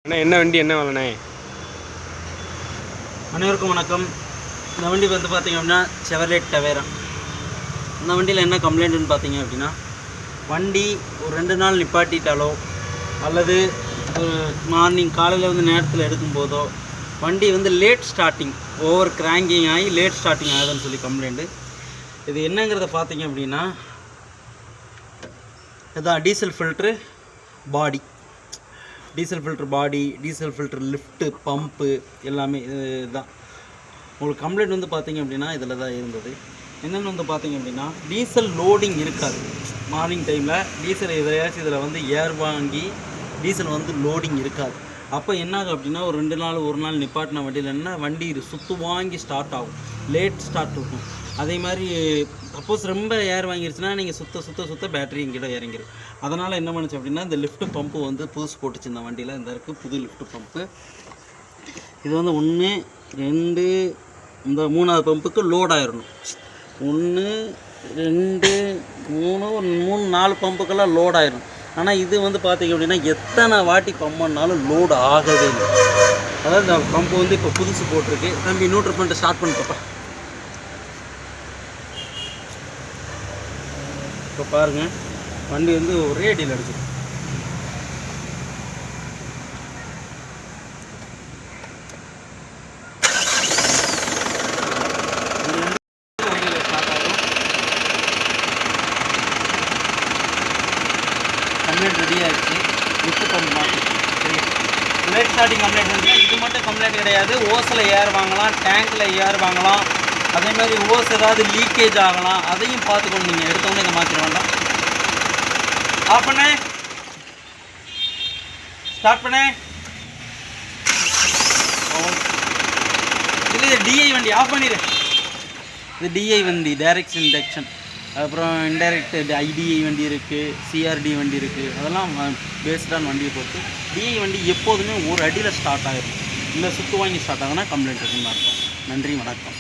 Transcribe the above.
அண்ணா என்ன வண்டி என்ன வேலைண்ணே? அனைவருக்கும் வணக்கம். இந்த வண்டி வந்து பார்த்திங்க அப்படின்னா செவர்லேட் டவேரா. இந்த வண்டியில் என்ன கம்ப்ளைண்ட்டுன்னு பார்த்தீங்க அப்படின்னா, வண்டி ஒரு 2 நாள் நிப்பாட்டிட்டாலோ அல்லது ஒரு மார்னிங் காலையில் வந்து நேரத்தில் எடுக்கும்போதோ வண்டி வந்து லேட் ஸ்டார்டிங், ஓவர் கிராங்கிங் ஆகி லேட் ஸ்டார்டிங் ஆகுதுன்னு சொல்லி கம்ப்ளைண்ட்டு. இது என்னங்கிறத பார்த்தீங்க அப்படின்னா, இதுதான் டீசல் ஃபில்ட்ரு பாடி, டீசல் ஃபில்ட்ரு லிஃப்ட்டு பம்பு எல்லாமே இதுதான். உங்களுக்கு கம்ப்ளைண்ட் வந்து பார்த்திங்க அப்படின்னா இதில் தான் இருந்தது. என்னென்னு வந்து பார்த்திங்க அப்படின்னா, டீசல் லோடிங் இருக்காது. மார்னிங் டைமில் டீசல் எதையாச்சும் இதில் வந்து ஏர் வாங்கி டீசல் வந்து லோடிங் இருக்காது. அப்போ என்னாகும் அப்படின்னா, ஒரு 2 நாள் 1 நாள் நிப்பாட்டின வண்டியில் என்ன வண்டி சுற்று வாங்கி ஸ்டார்ட் ஆகும், லேட் ஸ்டார்ட் இருக்கும். அதே மாதிரி சப்போஸ் ரொம்ப ஏர் வாங்கிருச்சுன்னா நீங்கள் சுத்த பேட்டரி இங்கிட்ட இறங்கிடும். அதனால் என்ன பண்ணுச்சு அப்படின்னா, இந்த லிஃப்ட் பம்பு வந்து புதுசு போட்டுச்சு இந்த வண்டியில். இந்த இருக்குது புது லிஃப்ட் பம்பு. இது வந்து 1 2 இந்த 3ஆவது பம்புக்கு லோட் ஆயிடணும். 1 2 3 4 பம்புக்கெல்லாம் லோட் ஆயிடும். ஆனால் இது வந்து பார்த்திங்க அப்படின்னா எத்தனை வாட்டி பம்ப் பண்ணாலும் லோடு ஆகவே இல்லை. அதாவது இந்த பம்பு வந்து இப்போ புதுசு போட்டிருக்கு. தம்பி நியூட்ரல் பண்ணிட்டு ஸ்டார்ட் பண்ணிட்டப்பா. இப்போ பாருங்கள், வண்டி வந்து ஒரே அடியில் அடிச்சிடும். கம்ப்ளைண்ட் ரெடி ஆகிடுச்சு. லிஃப்ட் பம்ப் மாற்றி சரி, லேட் ஸ்டார்டிங் கம்ப்ளைண்ட் வந்து இது மட்டும் கம்ப்ளைண்ட் கிடையாது. ஓஸில் ஏர் வாங்கலாம், டேங்க்கில் ஏர் வாங்கலாம். அதே மாதிரி ஓஸ் ஏதாவது லீக்கேஜ் ஆகலாம். அதையும் பார்த்துக்கணும். நீங்கள் எடுத்தோடனே இதை மாற்றிட வேண்டாம். ஆஃப் பண்ணு, ஸ்டார்ட் பண்ணு. இல்லை, இது டிஐ வண்டி, ஆஃப் பண்ணிடு. இது டிஐ வண்டி, டைரக்ட் இண்டக்ஷன். அப்புறம் இன்டைரக்ட் ஐடிஐ வண்டி இருக்குது, சிஆர்டி வண்டி இருக்குது. அதெல்லாம் பேஸ்டான வண்டியை பொறுத்து டிஐ வண்டி எப்போதுமே ஒரு அடியில் ஸ்டார்ட் ஆகிடும். இல்லை சுற்று வாங்கி ஸ்டார்ட் ஆகுதுன்னா கம்ப்ளைண்ட் இருக்குன்னு அர்த்தம். நன்றி, வணக்கம்.